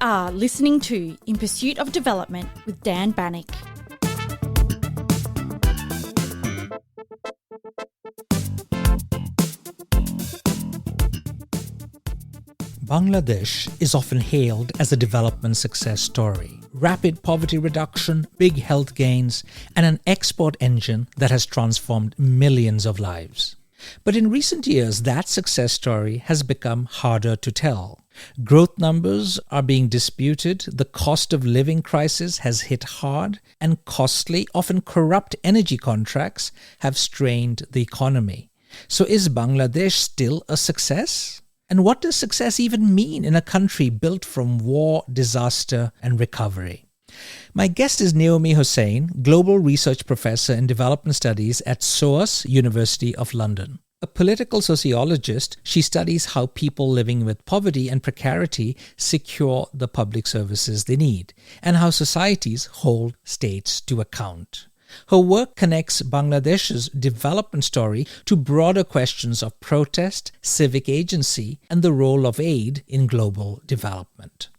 are listening to In Pursuit of Development with Dan Bannock. Bangladesh is often hailed as a development success story. Rapid poverty reduction, big health gains, and an export engine that has transformed millions of lives. But in recent years, that success story has become harder to tell. Growth numbers are being disputed, the cost of living crisis has hit hard, and costly, often corrupt energy contracts have strained the economy. So is Bangladesh still a success? And what does success even mean in a country built from war, disaster, and recovery? My guest is Naomi Hussain, Global Research Professor in Development Studies at SOAS, University of London. A political sociologist, she studies how people living with poverty and precarity secure the public services they need, and how societies hold states to account. Her work connects Bangladesh's development story to broader questions of protest, civic agency, and the role of aid in global development.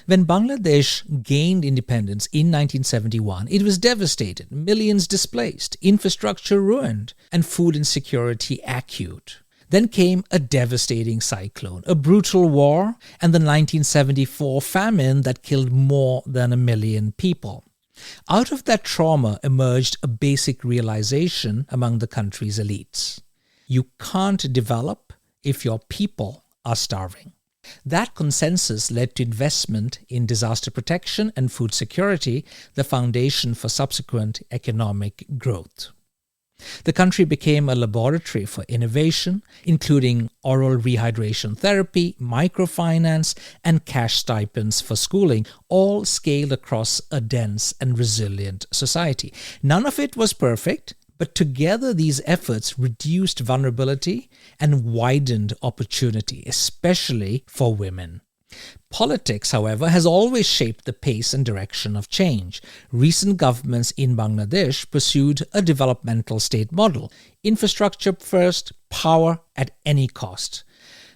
When Bangladesh gained independence in 1971, it was devastated, millions displaced, infrastructure ruined, and food insecurity acute. Then came a devastating cyclone, a brutal war, and the 1974 famine that killed more than 1 million people. Out of that trauma emerged a basic realization among the country's elites. You can't develop if your people are starving. That consensus led to investment in disaster protection and food security, the foundation for subsequent economic growth. The country became a laboratory for innovation, including oral rehydration therapy, microfinance, and cash stipends for schooling, all scaled across a dense and resilient society. None of it was perfect, but together these efforts reduced vulnerability and widened opportunity, especially for women. Politics, however, has always shaped the pace and direction of change. Recent governments in Bangladesh pursued a developmental state model: infrastructure first, power at any cost.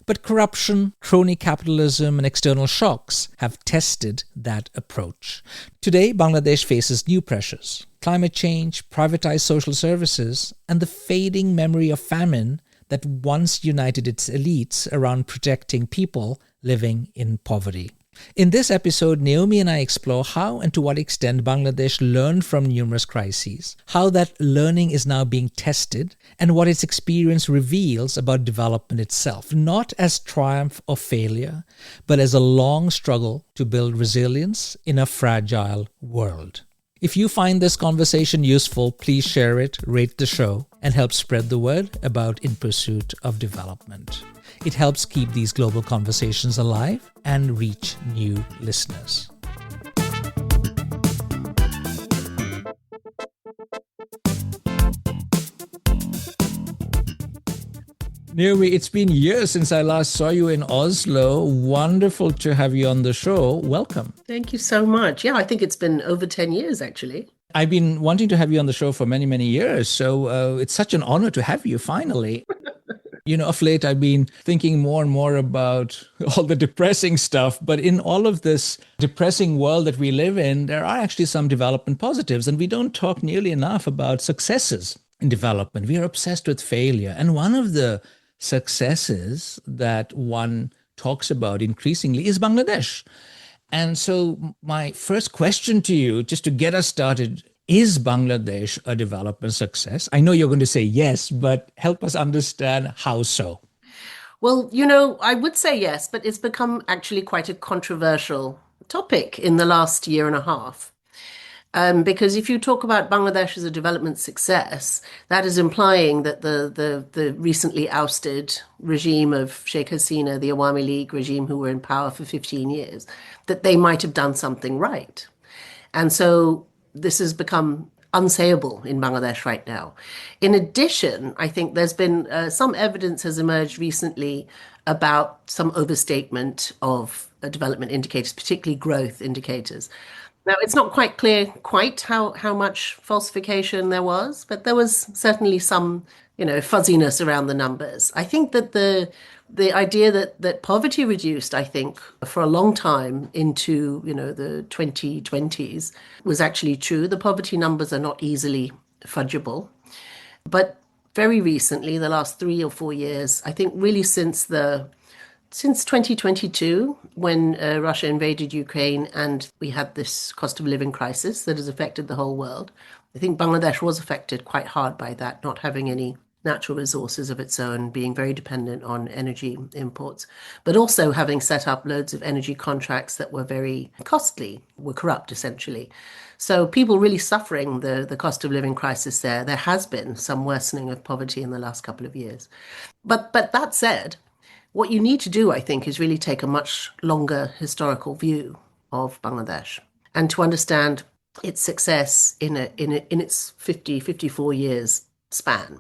But corruption, crony capitalism, and external shocks have tested that approach. Today, Bangladesh faces new pressures: climate change, privatized social services, and the fading memory of famine that once united its elites around protecting people living in poverty. In this episode, Naomi and I explore how and to what extent Bangladesh learned from numerous crises, how that learning is now being tested, and what its experience reveals about development itself, not as triumph or failure, but as a long struggle to build resilience in a fragile world. If you find this conversation useful, please share it, rate the show, and help spread the word about In Pursuit of Development. It helps keep these global conversations alive and reach new listeners. Naomi, it's been years since I last saw you in Oslo. Wonderful to have you on the show. Welcome. Thank you so much. Yeah, I think it's been over 10 years, actually. I've been wanting to have you on the show for many, many years. So it's such an honor to have you finally. Of late, I've been thinking more and more about all the depressing stuff. But in all of this depressing world that we live in, there are actually some development positives. And we don't talk nearly enough about successes in development. We are obsessed with failure. And one of the successes that one talks about increasingly is Bangladesh. And so my first question to you, just to get us started, is Bangladesh a development success? I know you're going to say yes, but help us understand how so. Well, I would say yes, but it's become actually quite a controversial topic in the last year and a half. Because if you talk about Bangladesh as a development success, that is implying that the recently ousted regime of Sheikh Hasina, the Awami League regime who were in power for 15 years, that they might have done something right. And so this has become unsayable in Bangladesh right now. In addition, I think there's been some evidence has emerged recently about some overstatement of development indicators, particularly growth indicators. Now, it's not quite clear how much falsification there was, but there was certainly some fuzziness around the numbers. I think that the idea that poverty reduced, I think, for a long time into, the 2020s was actually true. The poverty numbers are not easily fudgeable. But very recently, the last 3 or 4 years, I think really since 2022, when Russia invaded Ukraine and we had this cost of living crisis that has affected the whole world, I think Bangladesh was affected quite hard by that, not having any natural resources of its own, being very dependent on energy imports, but also having set up loads of energy contracts that were very costly, were corrupt essentially. So people really suffering the cost of living crisis there. There has been some worsening of poverty in the last couple of years. But that said, what you need to do, I think, is really take a much longer historical view of Bangladesh and to understand its success in its 54 years span.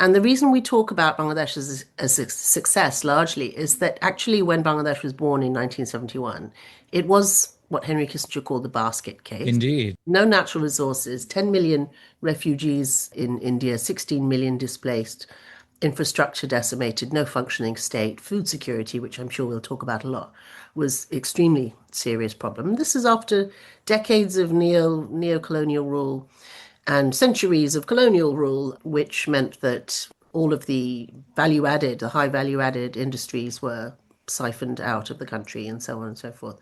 And the reason we talk about Bangladesh as a success largely is that actually when Bangladesh was born in 1971, it was what Henry Kissinger called the basket case. Indeed. No natural resources, 10 million refugees in India, 16 million displaced, infrastructure decimated, no functioning state, food security, which I'm sure we'll talk about a lot, was extremely serious problem. This is after decades of neo-colonial rule and centuries of colonial rule, which meant that all of the high value added industries were siphoned out of the country and so on and so forth.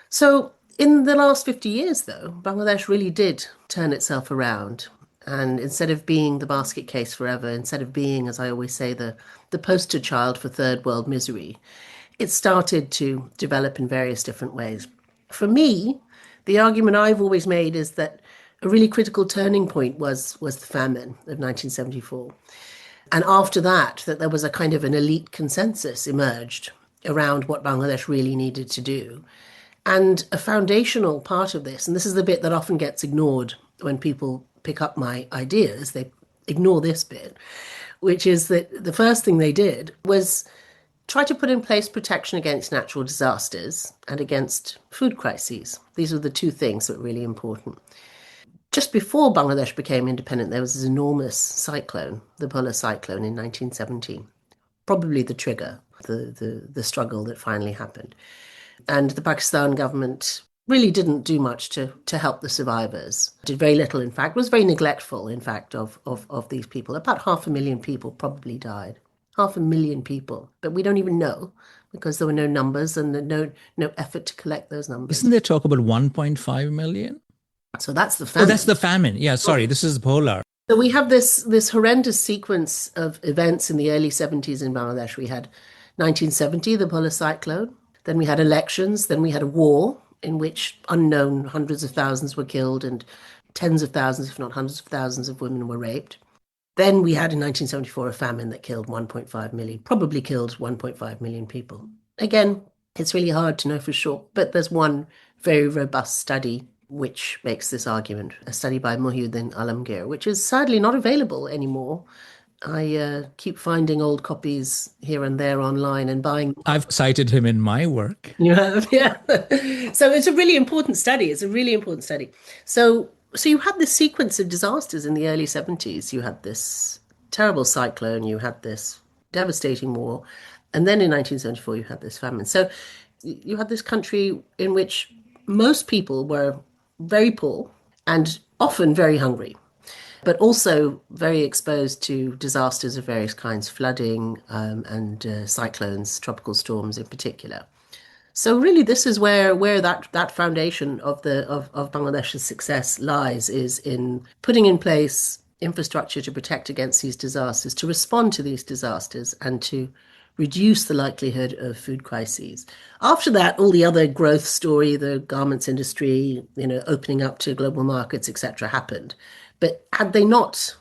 So in the last 50 years, though, Bangladesh really did turn itself around. And instead of being the basket case forever, instead of being, as I always say, the poster child for third world misery, it started to develop in various different ways. For me, the argument I've always made is that a really critical turning point was the famine of 1974. And after that there was a kind of an elite consensus emerged around what Bangladesh really needed to do. And a foundational part of this, and this is the bit that often gets ignored when people pick up my ideas, they ignore this bit, which is that the first thing they did was try to put in place protection against natural disasters and against food crises. These were the two things that were really important. Just before Bangladesh became independent, there was this enormous cyclone, the polar cyclone in 1970, probably the trigger, the struggle that finally happened. And the Pakistan government really didn't do much to help the survivors. Did very little, in fact, was very neglectful, in fact, of these people. About 500,000 people probably died. 500,000 people. But we don't even know because there were no numbers and no effort to collect those numbers. Isn't there talk about 1.5 million? So that's the famine. Oh, that's the famine. Yeah, sorry, this is polar. So we have this horrendous sequence of events in the early 70s in Bangladesh. We had 1970, the polar cyclone. Then we had elections. Then we had a war in which unknown hundreds of thousands were killed and tens of thousands, if not hundreds of thousands of women were raped. Then we had in 1974 a famine that killed 1.5 million, probably killed 1.5 million people. Again, it's really hard to know for sure, but there's one very robust study which makes this argument, a study by Muhyiddin Alamgir, which is sadly not available anymore. I keep finding old copies here and there online and buying. I've cited him in my work. You have, yeah. So it's a really important study. It's a really important study. So you had this sequence of disasters in the early 70s. You had this terrible cyclone. You had this devastating war. And then in 1974, you had this famine. So you had this country in which most people were very poor and often very hungry, but also very exposed to disasters of various kinds, flooding and cyclones, tropical storms in particular. So really, this is where that foundation of Bangladesh's success lies, is in putting in place infrastructure to protect against these disasters, to respond to these disasters, and to reduce the likelihood of food crises. After that, all the other growth story, the garments industry, opening up to global markets, etc., happened. But had they not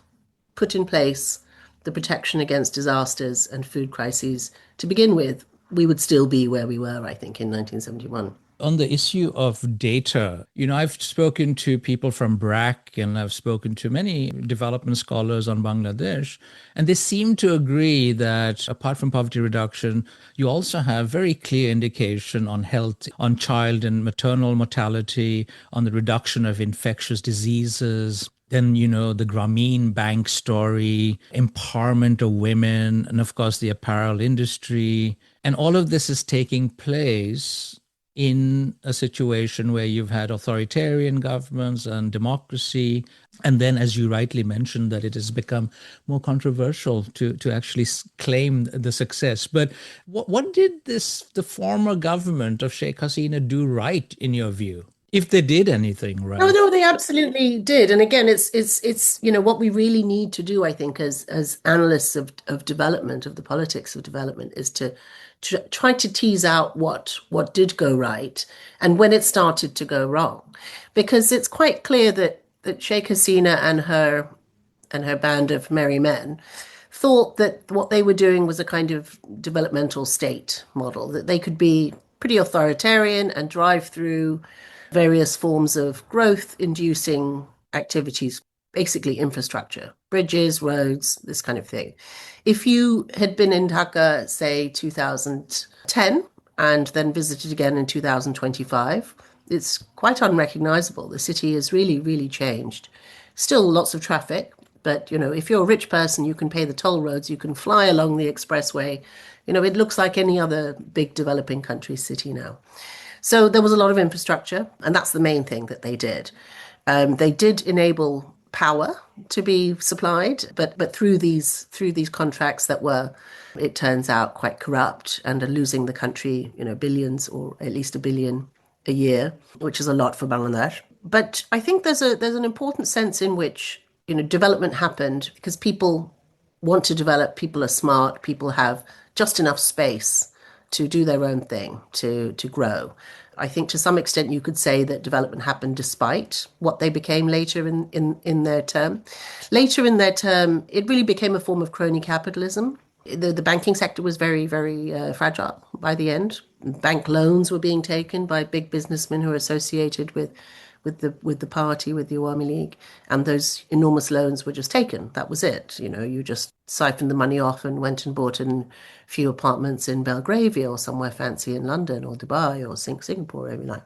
put in place the protection against disasters and food crises to begin with, we would still be where we were, I think, in 1971. On the issue of data, I've spoken to people from BRAC and I've spoken to many development scholars on Bangladesh, and they seem to agree that apart from poverty reduction, you also have very clear indication on health, on child and maternal mortality, on the reduction of infectious diseases. Then, the Grameen Bank story, empowerment of women, and of course, the apparel industry. And all of this is taking place in a situation where you've had authoritarian governments and democracy. And then, as you rightly mentioned, that it has become more controversial to actually claim the success. But what did the former government of Sheikh Hasina do right, in your view? If they did anything No, right? no, they absolutely did. And again, it's what we really need to do, I think, as analysts of development, of the politics of development, is to try to tease out what did go right and when it started to go wrong. Because it's quite clear that Sheikh Hasina and her band of merry men thought that what they were doing was a kind of developmental state model, that they could be pretty authoritarian and drive through various forms of growth inducing activities, basically infrastructure, bridges, roads, this kind of thing. If you had been in Dhaka, say 2010, and then visited again in 2025, it's quite unrecognizable. The city has really, really changed. Still lots of traffic, but if you're a rich person, you can pay the toll roads, you can fly along the expressway. It looks like any other big developing country city now. So there was a lot of infrastructure, and that's the main thing that they did. They did enable power to be supplied, but through these contracts that were, it turns out, quite corrupt and are losing the country, billions, or at least a billion a year, which is a lot for Bangladesh. But I think there's an important sense in which development happened because people want to develop, people are smart, people have just enough space to do their own thing, to grow. I think to some extent you could say that development happened despite what they became later in their term. Later in their term, it really became a form of crony capitalism. The banking sector was very, very fragile by the end. Bank loans were being taken by big businessmen who were associated with the party, with the Awami League, and those enormous loans were just taken. That was it. You just siphoned the money off and went and bought a few apartments in Belgravia or somewhere fancy in London or Dubai or Singapore every night.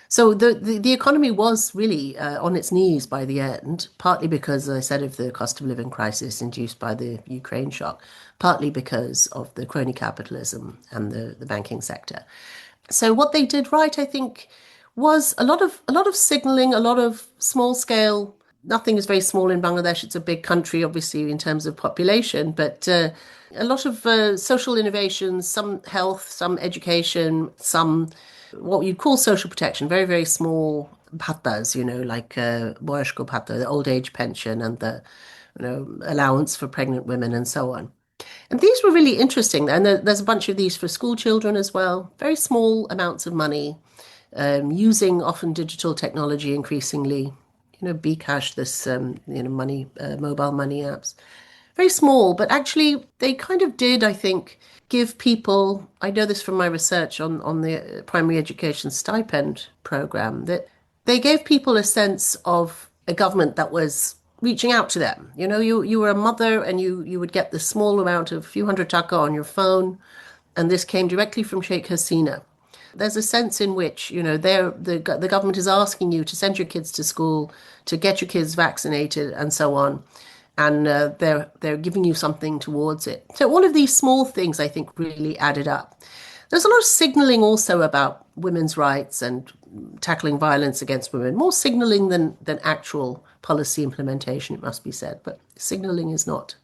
So the economy was really on its knees by the end, partly because, as I said, of the cost of living crisis induced by the Ukraine shock, partly because of the crony capitalism and the banking sector. So what they did right, I think, was a lot of signaling, a lot of small scale. Nothing is very small in Bangladesh. It's a big country, obviously, in terms of population, but a lot of social innovations, some health, some education, some what you'd call social protection, very, very small bhattas, like boyashko bhatta, the old age pension, and the allowance for pregnant women and so on. And these were really interesting. And there's a bunch of these for school children as well. Very small amounts of money, using often digital technology increasingly, Bcash, this, money, mobile money apps. Very small, but actually they kind of did, I think, give people, I know this from my research on the primary education stipend program, that they gave people a sense of a government that was reaching out to them. You were a mother and you would get this small amount of few hundred taka on your phone, and this came directly from Sheikh Hasina. There's a sense in which, the government is asking you to send your kids to school, to get your kids vaccinated, and so on, and they're giving you something towards it. So all of these small things, I think, really added up. There's a lot of signaling also about women's rights and tackling violence against women, more signaling than actual policy implementation, it must be said. But signaling is not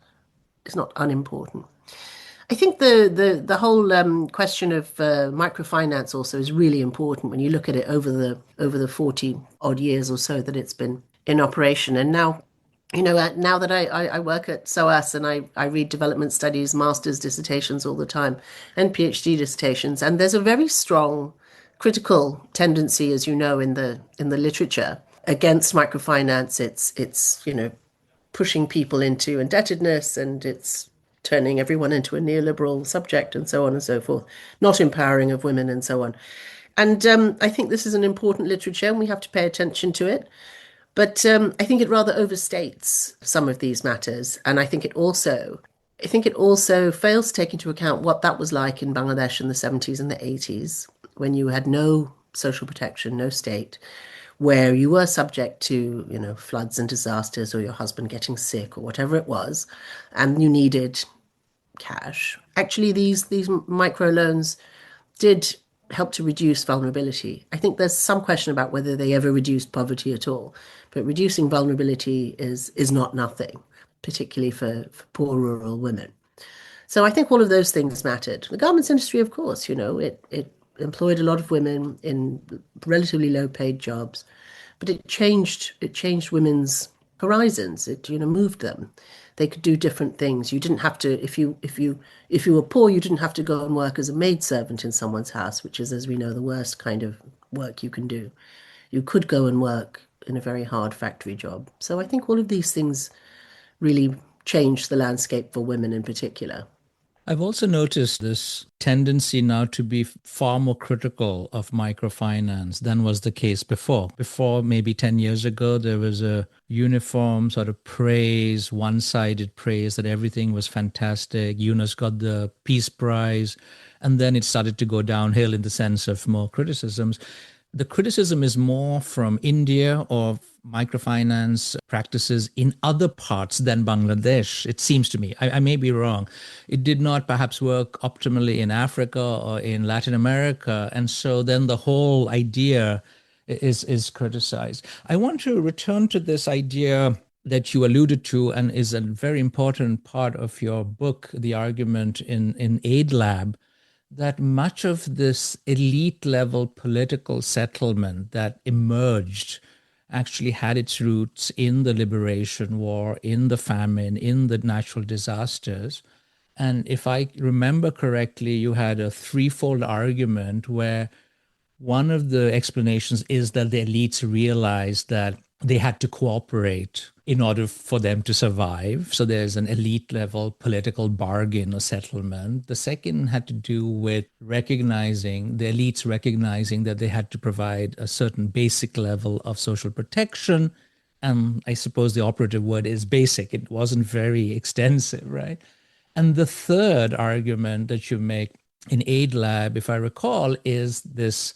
unimportant. I think the whole question of microfinance also is really important when you look at it over the 40 odd years or so that it's been in operation. And now, now that I work at SOAS and I read development studies, master's dissertations all the time, and PhD dissertations, and there's a very strong critical tendency, as you know, in the literature against microfinance. It's pushing people into indebtedness, and it's turning everyone into a neoliberal subject, and so on and so forth, not empowering of women, and so on. And I think this is an important literature, and we have to pay attention to it. But I think it rather overstates some of these matters, and I think it also fails to take into account what that was like in Bangladesh in the 70s and the 80s, when you had no social protection, no state, where you were subject to, floods and disasters or your husband getting sick or whatever it was, and you needed cash. Actually, these microloans did help to reduce vulnerability. I think there's some question about whether they ever reduced poverty at all, but reducing vulnerability is not nothing, particularly for poor rural women. So I think all of those things mattered. The garments industry, of course, it employed a lot of women in relatively low paid jobs, but it changed women's horizons. It moved them. They could do different things. You didn't have to if you were poor, you didn't have to go and work as a maidservant in someone's house, which is, as we know, the worst kind of work you can do. You could go and work in a very hard factory job. So I think all of these things really changed the landscape for women in particular. I've also noticed this tendency now to be far more critical of microfinance than was the case before. Before, maybe 10 years ago, there was a uniform sort of praise, one-sided praise that everything was fantastic. Yunus got the Peace Prize. And then it started to go downhill in the sense of more criticisms. The criticism is more from India or microfinance practices in other parts than Bangladesh, it seems to me. I may be wrong. It did not perhaps work optimally in Africa or in Latin America. And so then the whole idea is criticized. I want to return to this idea that you alluded to and is a very important part of your book, the argument in Aid Lab, that much of this elite level political settlement that emerged actually had its roots in the liberation war, in the famine, in the natural disasters. And if I remember correctly, you had a threefold argument where one of the explanations is that the elites realized that they had to cooperate in order for them to survive. So there's an elite level political bargain or settlement. The second had to do with recognizing, the elites recognizing that they had to provide a certain basic level of social protection. And I suppose the operative word is basic. It wasn't very extensive, right? And the third argument that you make in Aid Lab, if I recall, is this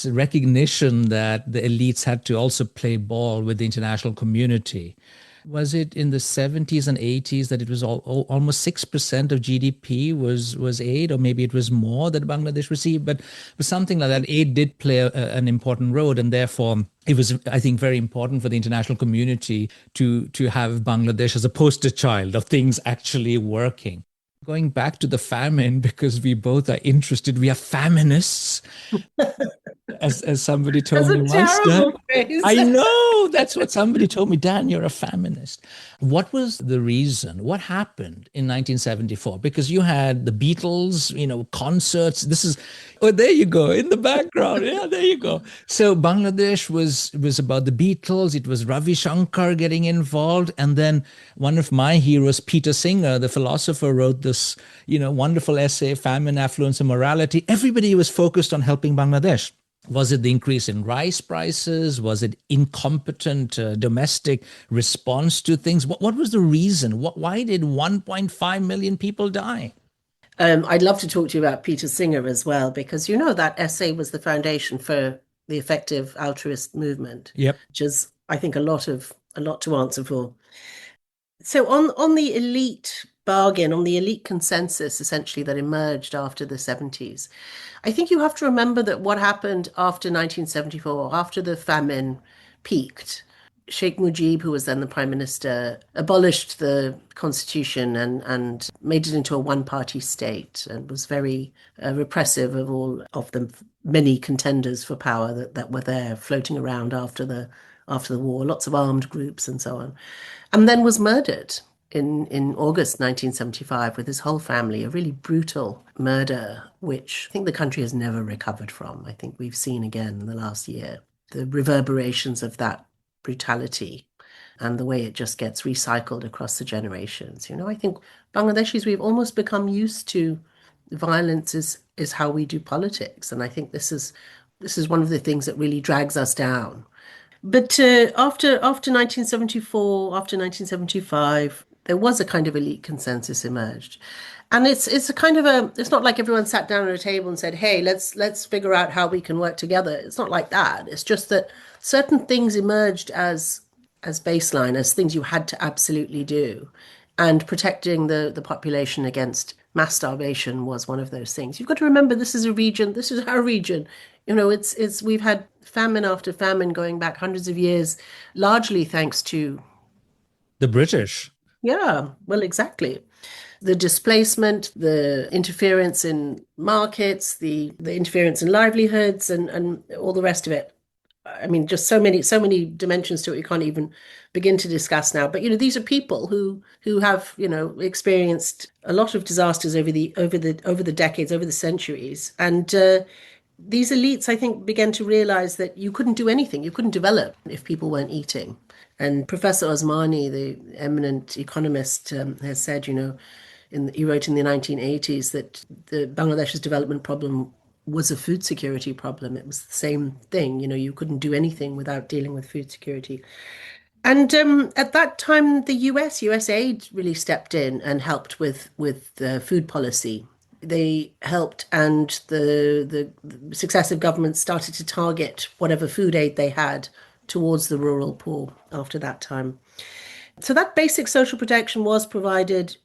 recognition that the elites had to also play ball with the international community. Was it in the 70s and 80s that it was almost 6% of GDP was aid, or maybe it was more that Bangladesh received, but something like that. Aid did play an important role, and therefore it was, I think, very important for the international community to have Bangladesh as a poster child of things actually working. Going back to the famine, because we both are interested, we are feminists, as somebody told That's me a once. Dan, terrible phrase. I know that's what somebody told me. Dan, you're a feminist. What was the reason? What happened in 1974? Because you had the Beatles, concerts. This is, oh, there you go in the background. Yeah, there you go. So Bangladesh was about the Beatles. It was Ravi Shankar getting involved, and then one of my heroes, Peter Singer, the philosopher, wrote this, wonderful essay, Famine, Affluence, and Morality. Everybody was focused on helping Bangladesh. Was it the increase in rice prices? Was it incompetent domestic response to things? What was the reason? Why did 1.5 million people die? I'd love to talk to you about Peter Singer as well, because that essay was the foundation for the effective altruist movement, Yep. which is, I think, a lot to answer for. So on the elite bargain, on the elite consensus, essentially that emerged after the 70s, I think you have to remember that what happened after 1974, after the famine peaked, Sheikh Mujib, who was then the prime minister, abolished the constitution and made it into a one-party state and was very repressive of all of the many contenders for power that were there floating around after the war, lots of armed groups and so on, and then was murdered in August 1975 with his whole family, a really brutal murder, which I think the country has never recovered from. I think we've seen again in the last year the reverberations of that brutality and the way it just gets recycled across the generations. I think Bangladeshis, we've almost become used to violence is how we do politics. And I think this is one of the things that really drags us down. But after 1974, after 1975, there was a kind of elite consensus emerged. And it's a kind of it's not like everyone sat down at a table and said, "Hey, let's figure out how we can work together." It's not like that. It's just that certain things emerged as baseline, as things you had to absolutely do. And protecting the population against mass starvation was one of those things. You've got to remember this is a region, this is our region. It's we've had famine after famine going back hundreds of years, largely thanks to, The British. yeah, well, exactly. The displacement, the interference in markets, the interference in livelihoods, and all the rest of it. I mean, just so many dimensions to it we can't even begin to discuss now. But these are people who have experienced a lot of disasters over the decades, over the centuries, and these elites, I think, began to realize that you couldn't do anything, you couldn't develop if people weren't eating. And Professor Osmani, the eminent economist, has said, he wrote in the 1980s that the Bangladesh's development problem was a food security problem. It was the same thing. You couldn't do anything without dealing with food security. And at that time, the US aid really stepped in and helped with food policy. They helped, and the successive governments started to target whatever food aid they had towards the rural poor after that time. So that basic social protection was provided,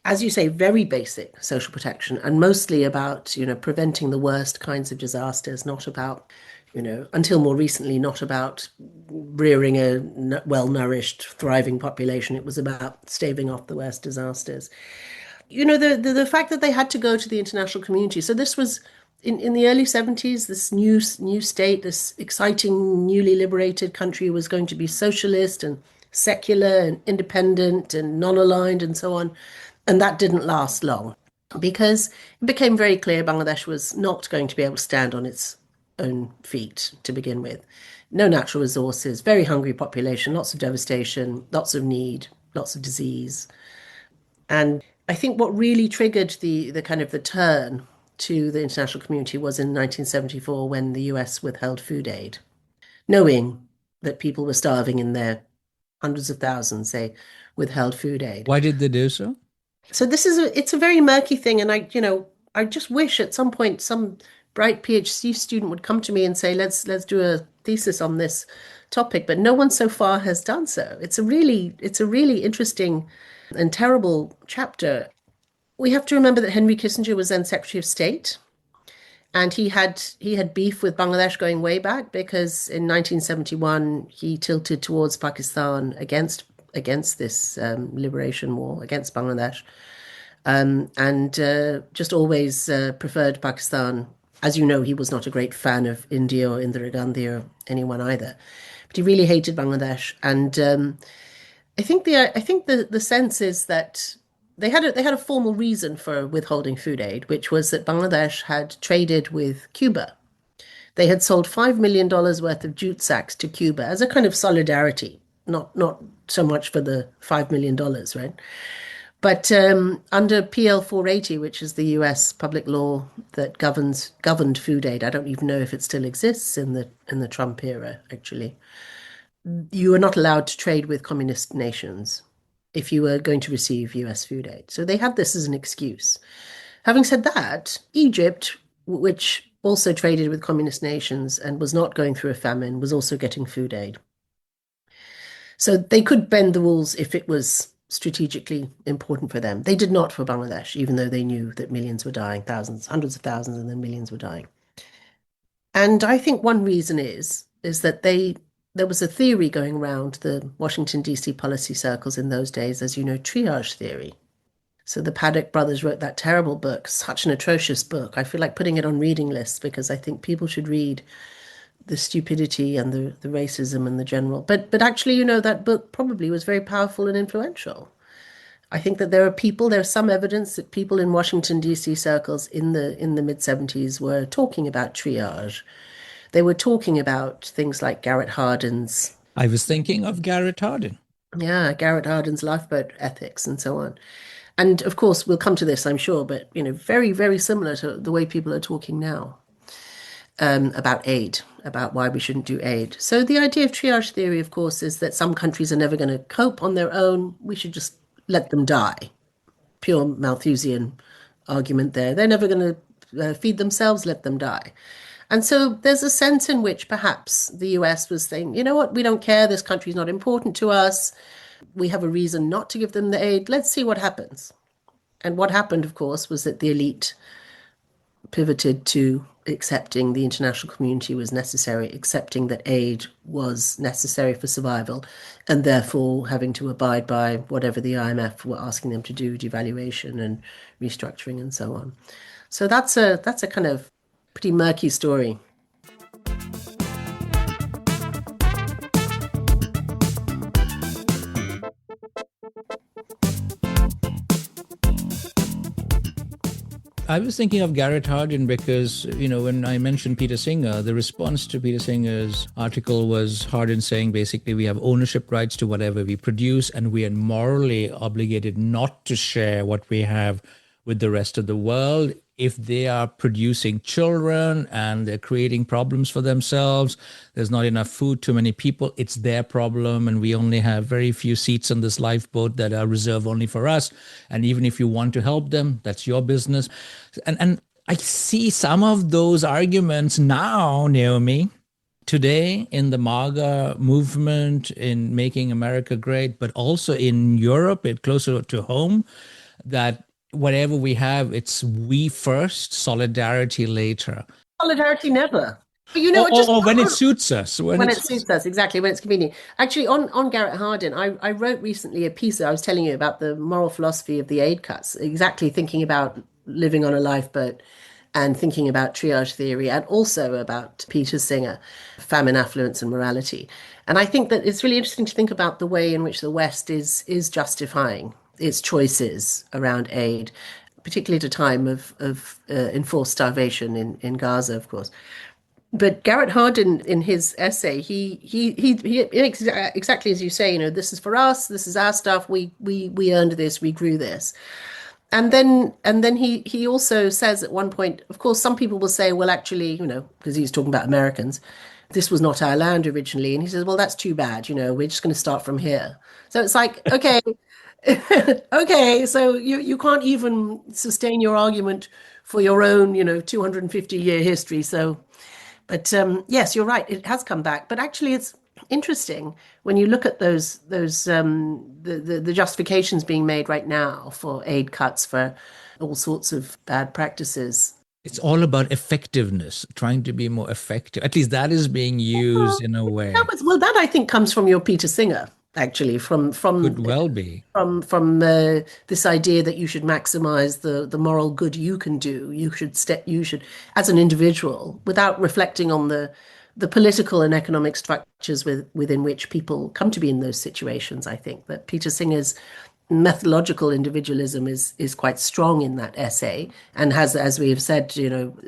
as you say, very basic social protection, and mostly about, preventing the worst kinds of disasters, not about, until more recently, not about rearing a well-nourished, thriving population. It was about staving off the worst disasters. The fact that they had to go to the international community. So this was in the early 70s, this new state, this exciting, newly liberated country was going to be socialist and secular and independent and non-aligned and so on. And that didn't last long because it became very clear Bangladesh was not going to be able to stand on its own feet to begin with. No natural resources, very hungry population, lots of devastation, lots of need, lots of disease. And I think what really triggered the kind of the turn to the international community was in 1974 when the US withheld food aid, knowing that people were starving in their hundreds of thousands, they withheld food aid. Why did they do so? So it's a very murky thing, and I just wish at some point some bright PhD student would come to me and say, let's do a thesis on this topic, but no one so far has done so. It's a really interesting and terrible chapter. We have to remember that Henry Kissinger was then Secretary of State, and he had beef with Bangladesh going way back because in 1971 he tilted towards Pakistan against this liberation war against Bangladesh, and just always preferred Pakistan. As you know, he was not a great fan of India or Indira Gandhi or anyone either, but he really hated Bangladesh. And I think the sense is that they had a formal reason for withholding food aid, which was that Bangladesh had traded with Cuba. They had sold $5 million worth of jute sacks to Cuba as a kind of solidarity, not so much for the $5 million, right? But under PL 480, which is the US public law that governed food aid, I don't even know if it still exists in the Trump era, actually. You were not allowed to trade with communist nations if you were going to receive US food aid. So they had this as an excuse. Having said that, Egypt, which also traded with communist nations and was not going through a famine, was also getting food aid. So they could bend the rules if it was strategically important for them. They did not for Bangladesh, even though they knew that millions were dying, thousands, hundreds of thousands, and then millions were dying. And I think one reason is that there was a theory going around the Washington, D.C. policy circles in those days, as you know, triage theory. So the Paddock brothers wrote that terrible book, such an atrocious book. I feel like putting it on reading lists because I think people should read the stupidity and the racism and the general. But actually, that book probably was very powerful and influential. I think that there's some evidence that people in Washington, D.C. circles in the mid-70s were talking about triage. They were talking about things like Garrett Hardin's, I was thinking of Garrett Hardin. yeah, Garrett Hardin's lifeboat ethics and so on. And of course, we'll come to this, I'm sure, but very, very similar to the way people are talking now about aid, about why we shouldn't do aid. So the idea of triage theory, of course, is that some countries are never going to cope on their own. We should just let them die. pure Malthusian argument there. They're never going to feed themselves, let them die. And so there's a sense in which perhaps the US was saying, you know what, we don't care, this country's not important to us, we have a reason not to give them the aid, let's see what happens. And what happened, of course, was that the elite pivoted to accepting the international community was necessary, accepting that aid was necessary for survival, and therefore having to abide by whatever the IMF were asking them to do, devaluation and restructuring and so on. So that's a kind of pretty murky story. I was thinking of Garrett Hardin because, when I mentioned Peter Singer, the response to Peter Singer's article was Hardin saying basically we have ownership rights to whatever we produce and we are morally obligated not to share what we have with the rest of the world. If they are producing children and they're creating problems for themselves, there's not enough food, too many people, it's their problem. And we only have very few seats on this lifeboat that are reserved only for us. And even if you want to help them, that's your business. And I see some of those arguments now, Naomi, today in the MAGA movement, in making America great, but also in Europe, closer to home, that whatever we have, it's we first, solidarity later. Solidarity never. But or when it suits us. When it suits us, exactly, when it's convenient. Actually, on Garrett Hardin, I wrote recently a piece I was telling you about the moral philosophy of the aid cuts, exactly thinking about living on a lifeboat and thinking about triage theory and also about Peter Singer, famine, affluence and morality. And I think that it's really interesting to think about the way in which the West is justifying its choices around aid, particularly at a time of enforced starvation in Gaza, of course. But Garrett Hardin, in his essay, he exactly as you say, this is for us, this is our stuff, we earned this, we grew this. And then he also says at one point, of course, some people will say, well, actually, because he's talking about Americans, this was not our land originally. And he says, well, that's too bad, we're just going to start from here. So it's like, okay, okay, so you can't even sustain your argument for your own, 250-year history. So, but yes, you're right. It has come back. But actually, it's interesting when you look at those the justifications being made right now for aid cuts for all sorts of bad practices. It's all about effectiveness, trying to be more effective. At least that is being used in a way. That I think comes from your Peter Singer. Actually, from could well be from this idea that you should maximize the moral good you can do. You should as an individual, without reflecting on the political and economic structures within which people come to be in those situations. I think that Peter Singer's methodological individualism is quite strong in that essay and has, as we have said,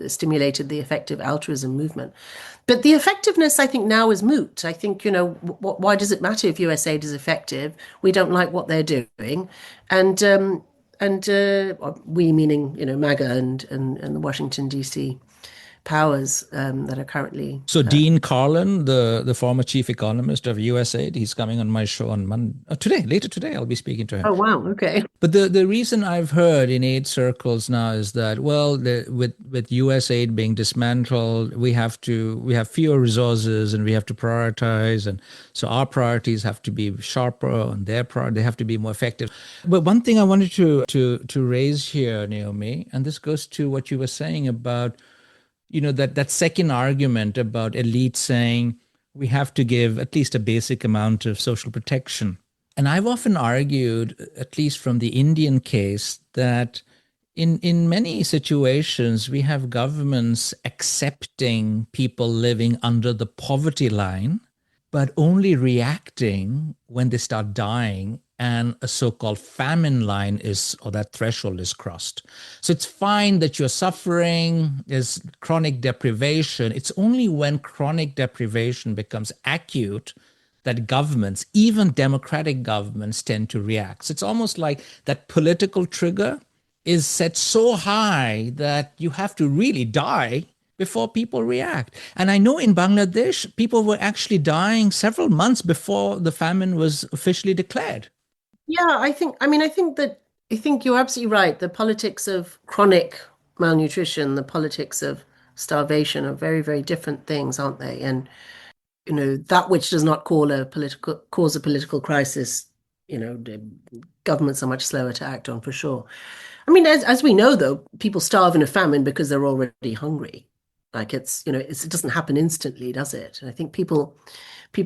stimulated the effective altruism movement. But the effectiveness, I think, now is moot. I think, why does it matter if US aid is effective? We don't like what they're doing. And we meaning, MAGA and the Washington, D.C. powers that are currently... So Dean Carlin, the former chief economist of USAID, he's coming on my show on Monday, later today, I'll be speaking to him. Oh, wow, okay. But the reason I've heard in aid circles now is that, well, with USAID being dismantled, we have fewer resources and we have to prioritize. And so our priorities have to be sharper and they have to be more effective. But one thing I wanted to raise here, Naomi, and this goes to what you were saying about that second argument about elites saying we have to give at least a basic amount of social protection. And I've often argued, at least from the Indian case, that in many situations we have governments accepting people living under the poverty line, but only reacting when they start dying and a so-called famine line or that threshold is crossed. So it's fine that you're suffering, there's chronic deprivation. It's only when chronic deprivation becomes acute that governments, even democratic governments, tend to react. So it's almost like that political trigger is set so high that you have to really die before people react. And I know in Bangladesh, people were actually dying several months before the famine was officially declared. Yeah, I think that I think you're absolutely right. The politics of chronic malnutrition, the politics of starvation are very, very different things, aren't they? And that which does not cause a political crisis, the governments are much slower to act on for sure. I mean, as we know, though, people starve in a famine because they're already hungry. Like it doesn't happen instantly, does it? And I think people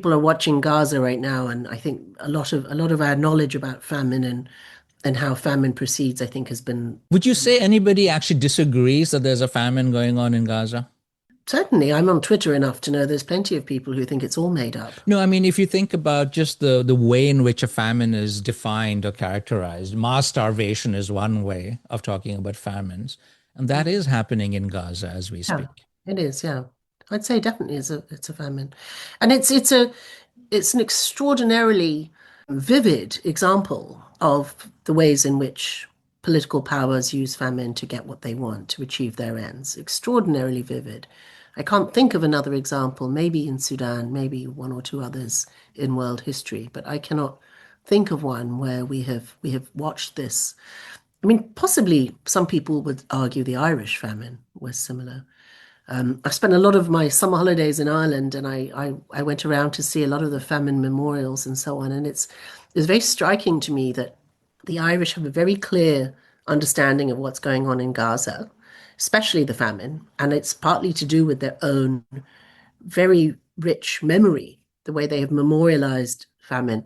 are watching Gaza right now, and I think a lot of our knowledge about famine and how famine proceeds, I think, has been Would you say anybody actually disagrees that there's a famine going on in Gaza? certainly. I'm on Twitter enough to know there's plenty of people who think it's all made up. No, I mean, if you think about just the way in which a famine is defined or characterized, mass starvation is one way of talking about famines. And that is happening in Gaza as we Yeah, speak. it is. Yeah, I'd say definitely it's a famine, and it's an extraordinarily vivid example of the ways in which political powers use famine to get what they want, to achieve their ends. Extraordinarily vivid. I can't think of another example, maybe in Sudan, maybe one or two others in world history, but I cannot think of one where we have watched this. I mean, possibly some people would argue the Irish famine was similar. I spent a lot of my summer holidays in Ireland, and I went around to see a lot of the famine memorials and so on. And it's very striking to me that the Irish have a very clear understanding of what's going on in Gaza, especially the famine, and it's partly to do with their own very rich memory, the way they have memorialized famine.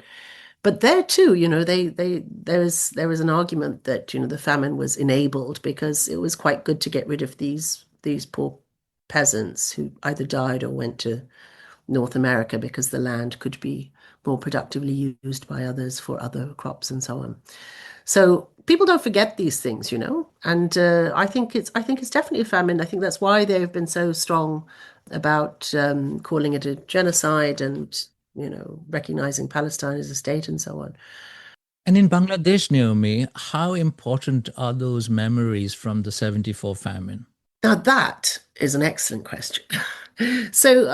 But there too, there was an argument that, the famine was enabled because it was quite good to get rid of these poor peasants who either died or went to North America because the land could be more productively used by others for other crops and so on. So people don't forget these things, and I think it's definitely a famine. I think that's why they've been so strong about calling it a genocide and recognizing Palestine as a state and so on. And in Bangladesh, Naomi, how important are those memories from the 74 famine? Now that is an excellent question. So,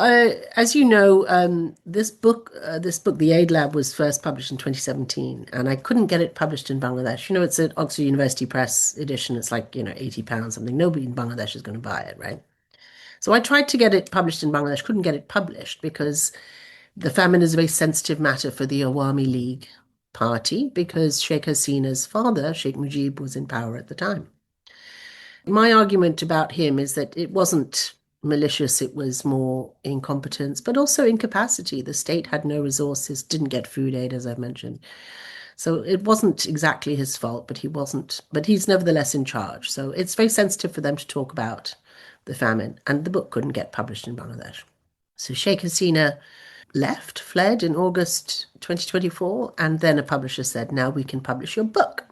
as you know, this book, The Aid Lab, was first published in 2017, and I couldn't get it published in Bangladesh. It's an Oxford University Press edition. It's like, £80 something. Nobody in Bangladesh is going to buy it, right? So I tried to get it published in Bangladesh, couldn't get it published because the famine is a very sensitive matter for the Awami League party because Sheikh Hasina's father, Sheikh Mujib, was in power at the time. My argument about him is that it wasn't malicious, it was more incompetence, but also incapacity. The state had no resources, didn't get food aid, as I've mentioned. So it wasn't exactly his fault, but he's nevertheless in charge. So it's very sensitive for them to talk about the famine, and the book couldn't get published in Bangladesh. So Sheikh Hasina fled in August 2024, and then a publisher said, now we can publish your book.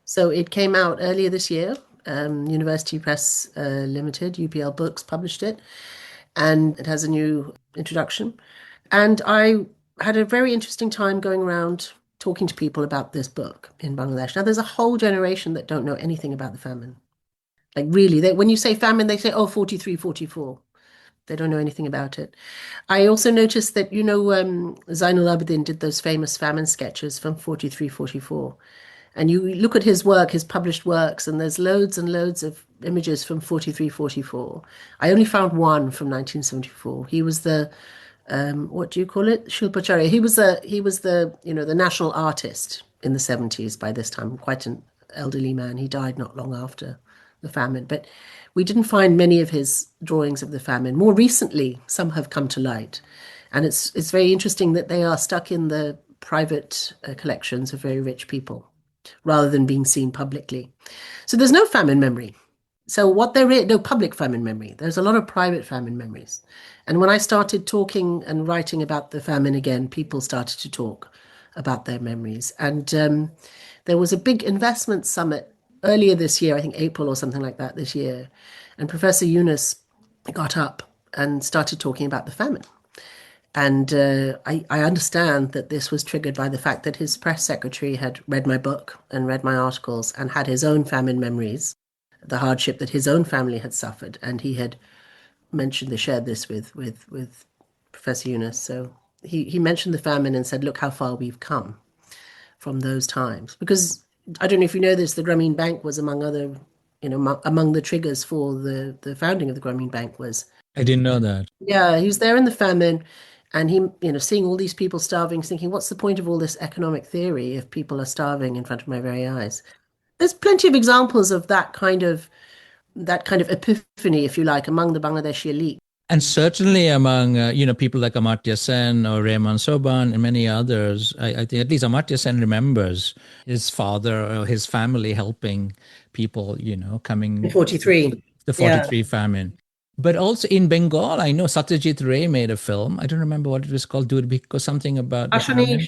So it came out earlier this year. University Press Limited, UPL Books, published it, and it has a new introduction. And I had a very interesting time going around talking to people about this book in Bangladesh. Now, there's a whole generation that don't know anything about the famine. Like, really, when you say famine, they say, oh, 43, 44. They don't know anything about it. I also noticed that, Zainul Abidin did those famous famine sketches from 43, 44. And you look at his work, his published works, and there's loads and loads of images from 43, 44. I only found one from 1974. He was the, what do you call it? Shilpacharya. He was the national artist in the 70s by this time, quite an elderly man. He died not long after the famine. But we didn't find many of his drawings of the famine. More recently, some have come to light. And it's very interesting that they are stuck in the private collections of very rich people, rather than being seen publicly. So there's no famine memory. So what there is, no public famine memory. There's a lot of private famine memories. And when I started talking and writing about the famine again, people started to talk about their memories. And there was a big investment summit earlier this year, I think April or something like that this year. And Professor Yunus got up and started talking about the famine. And I understand that this was triggered by the fact that his press secretary had read my book and read my articles and had his own famine memories, the hardship that his own family had suffered. And he had shared this with Professor Yunus. So he mentioned the famine and said, look how far we've come from those times. Because I don't know if you know this, the Grameen Bank was among other, among the triggers for the founding of the Grameen Bank was, I didn't know that. yeah, he was there in the famine and he, seeing all these people starving, thinking, what's the point of all this economic theory if people are starving in front of my very eyes? There's plenty of examples of that kind of epiphany, if you like, among the Bangladeshi elite. And certainly among people like Amartya Sen or Rehman Soban and many others, I think at least Amartya Sen remembers his father or his family helping people, In coming 43. the Yeah. 43 famine. But also in Bengal, I know Satyajit Ray made a film. I don't remember what it was called, Durbhik or something about the Ashwani, famine.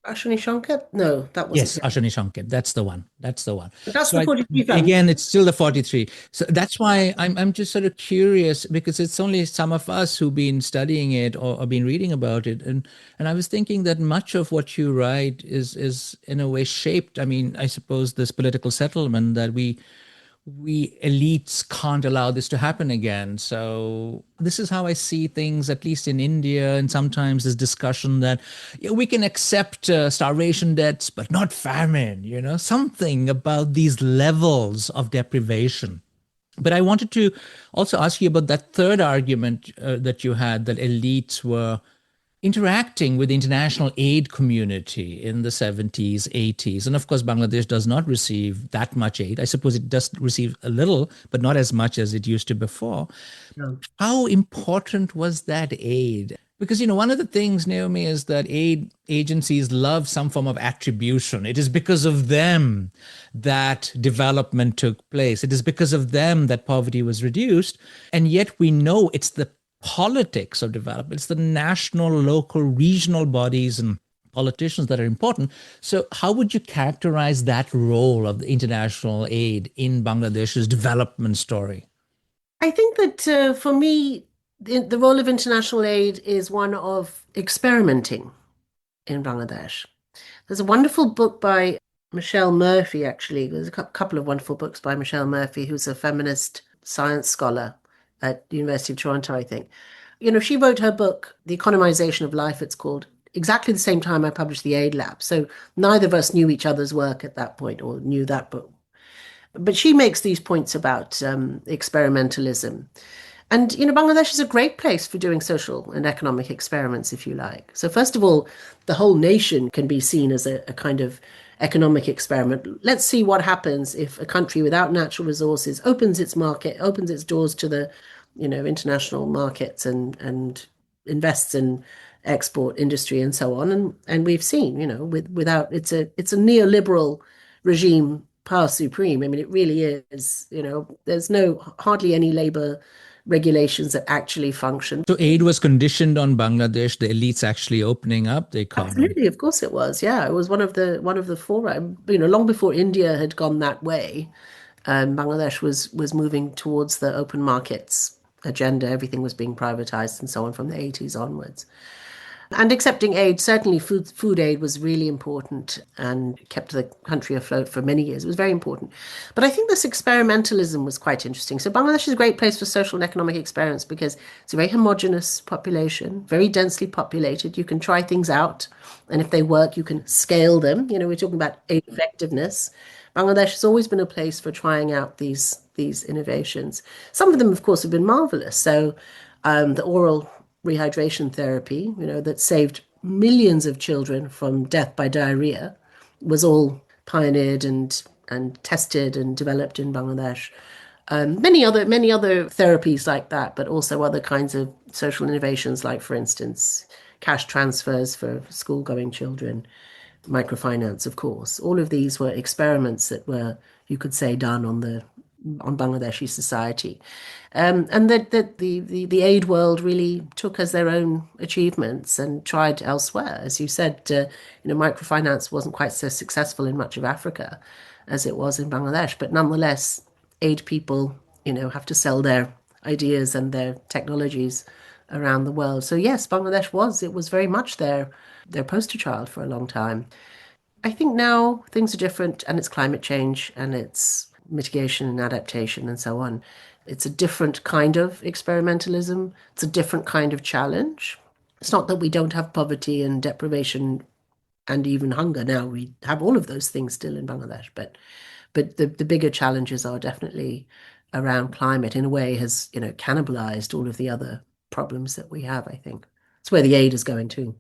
Ashwani Shankar? No, that wasn't Yes, him. Ashani Shanket. That's the one. That's the one. But that's So the 43 family. again, it's still the 43. So that's why I'm just sort of curious because it's only some of us who've been studying it or been reading about it. And I was thinking that much of what you write is in a way shaped. I mean, I suppose this political settlement that we elites can't allow this to happen again. So this is how I see things, at least in India. And sometimes this discussion that we can accept starvation deaths, but not famine, something about these levels of deprivation. But I wanted to also ask you about that third argument that you had that elites were interacting with the international aid community in the 70s, 80s. And of course, Bangladesh does not receive that much aid. I suppose it does receive a little, but not as much as it used to before. No. How important was that aid? Because, one of the things, Naomi, is that aid agencies love some form of attribution. It is because of them that development took place. It is because of them that poverty was reduced. And yet we know it's the politics of development. It's the national, local, regional bodies and politicians that are important. So, how would you characterize that role of the international aid in Bangladesh's development story? I think that for me, the role of international aid is one of experimenting in Bangladesh. There's a wonderful book by Michelle Murphy, actually. There's a couple of wonderful books by Michelle Murphy, who's a feminist science scholar at the University of Toronto, I think. She wrote her book, The Economization of Life, it's called, exactly the same time I published The Aid Lab. So neither of us knew each other's work at that point or knew that book. But she makes these points about experimentalism. And, Bangladesh is a great place for doing social and economic experiments, if you like. So, first of all, the whole nation can be seen as a kind of economic experiment. Let's see what happens if a country without natural resources opens its market, opens its doors to the, international markets and invests in export industry and so on. And we've seen, without it's a neoliberal regime par supreme. I mean, it really is, there's hardly any labor regulations that actually function. So, aid was conditioned on Bangladesh, the elites actually opening up the economy. Absolutely, of course it was. Yeah, it was one of the four. Long before India had gone that way, Bangladesh was moving towards the open markets agenda. Everything was being privatized and so on from the 80s onwards. And accepting aid, certainly food aid was really important and kept the country afloat for many years. It was very important. But I think this experimentalism was quite interesting. So Bangladesh is a great place for social and economic experiments because it's a very homogenous population, very densely populated. You can try things out, and if they work, you can scale them. We're talking about aid effectiveness. Bangladesh has always been a place for trying out these innovations. Some of them, of course, have been marvelous. So the oral rehydration therapy, that saved millions of children from death by diarrhea, was all pioneered and tested and developed in Bangladesh. Many other therapies like that, but also other kinds of social innovations, like, for instance, cash transfers for school-going children, microfinance, of course. All of these were experiments that were, you could say, done on Bangladeshi society. And that the aid world really took as their own achievements and tried elsewhere. As you said, microfinance wasn't quite so successful in much of Africa as it was in Bangladesh, but nonetheless, aid people, have to sell their ideas and their technologies around the world. So yes, it was very much their poster child for a long time. I think now things are different and it's climate change and it's mitigation and adaptation and so on. It's a different kind of experimentalism. It's a different kind of challenge. It's not that we don't have poverty and deprivation and even hunger. Now we have all of those things still in Bangladesh, but the bigger challenges are definitely around climate. In a way, has cannibalized all of the other problems that we have. I think it's where the aid is going to.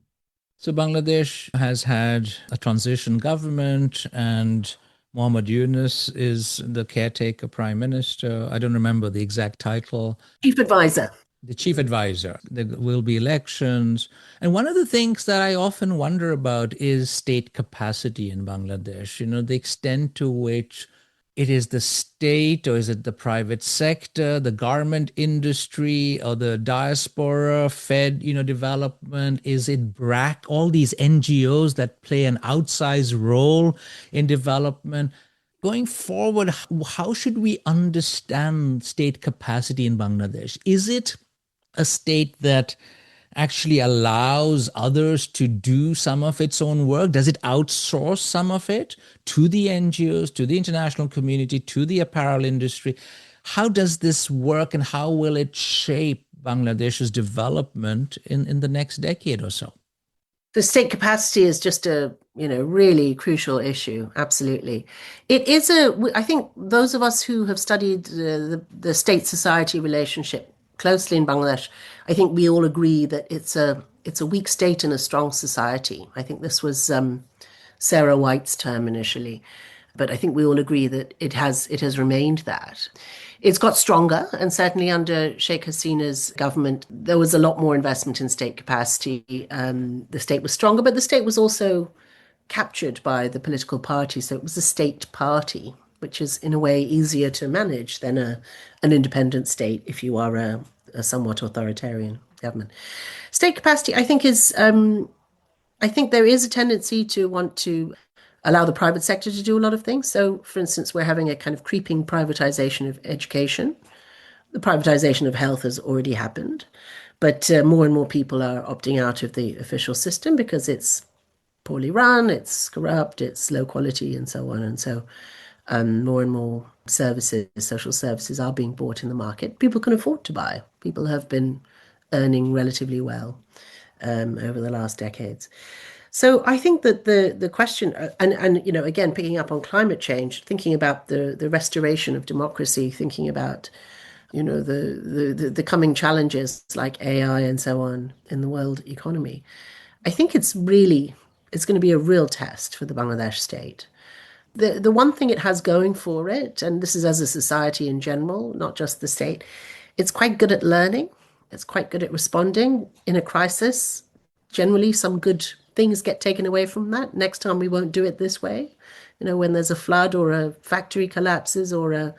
So Bangladesh has had a transition government, and Muhammad Yunus is the caretaker prime minister. I don't remember the exact title. Chief advisor. The chief advisor. There will be elections. And one of the things that I often wonder about is state capacity in Bangladesh, the extent to which it is the state, or is it the private sector, the garment industry, or the diaspora fed, development? Is it BRAC, all these NGOs that play an outsized role in development? Going forward, how should we understand state capacity in Bangladesh? Is it a state that actually allows others to do some of its own work? Does it outsource some of it to the NGOs, to the international community, to the apparel industry? How does this work, and how will it shape Bangladesh's development in the next decade or so? The state capacity is just a really crucial issue. Absolutely. It is I think those of us who have studied the state-society relationship closely in Bangladesh, I think we all agree that it's a weak state and a strong society. I think this was Sarah White's term initially, but I think we all agree that it has remained that. It's got stronger, and certainly under Sheikh Hasina's government, there was a lot more investment in state capacity. The state was stronger, but the state was also captured by the political party, so it was a state party, which is in a way easier to manage than an independent state if you are a somewhat authoritarian government. State capacity, I think, I think there is a tendency to want to allow the private sector to do a lot of things. So, for instance, we're having a kind of creeping privatization of education. The privatization of health has already happened, but more and more people are opting out of the official system because it's poorly run, it's corrupt, it's low quality, and so on. And so more and more services, social services, are being bought in the market. People can afford to buy. People have been earning relatively well over the last decades. So I think that the question, and again, picking up on climate change, thinking about the restoration of democracy, thinking about the coming challenges like AI and so on in the world economy, I think it's going to be a real test for the Bangladesh state. The one thing it has going for it, and this is as a society in general, not just the state, it's quite good at learning. It's quite good at responding in a crisis. Generally, some good things get taken away from that. Next time we won't do it this way. When there's a flood or a factory collapses or a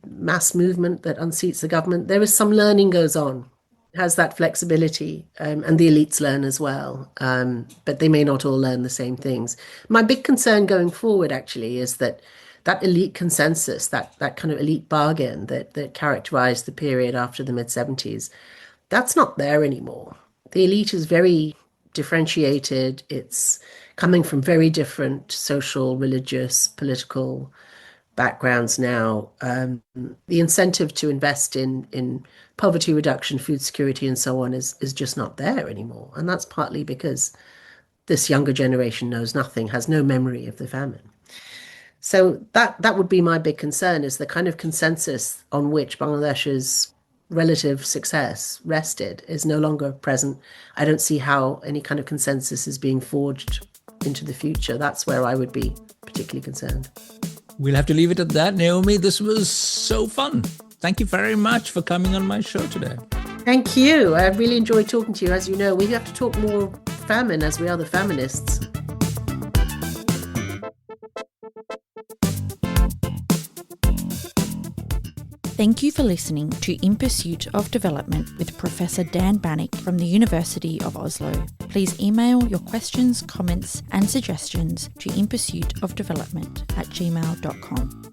mass movement that unseats the government, there is some learning goes on. It has that flexibility, and the elites learn as well, but they may not all learn the same things. My big concern going forward actually is that elite consensus, that kind of elite bargain that characterized the period after the mid-70s, that's not there anymore. The elite is very differentiated. It's coming from very different social, religious, political backgrounds now. The incentive to invest in poverty reduction, food security, and so on is just not there anymore. And that's partly because this younger generation knows nothing, has no memory of the famine. So that would be my big concern, is the kind of consensus on which Bangladesh's relative success rested is no longer present. I don't see how any kind of consensus is being forged into the future. That's where I would be particularly concerned. We'll have to leave it at that. Naomi, this was so fun. Thank you very much for coming on my show today. Thank you. I really enjoyed talking to you. As you know, we have to talk more famine as we are the feminists. Thank you for listening to In Pursuit of Development with Professor Dan Bannock from the University of Oslo. Please email your questions, comments and suggestions to inpursuitofdevelopment@gmail.com.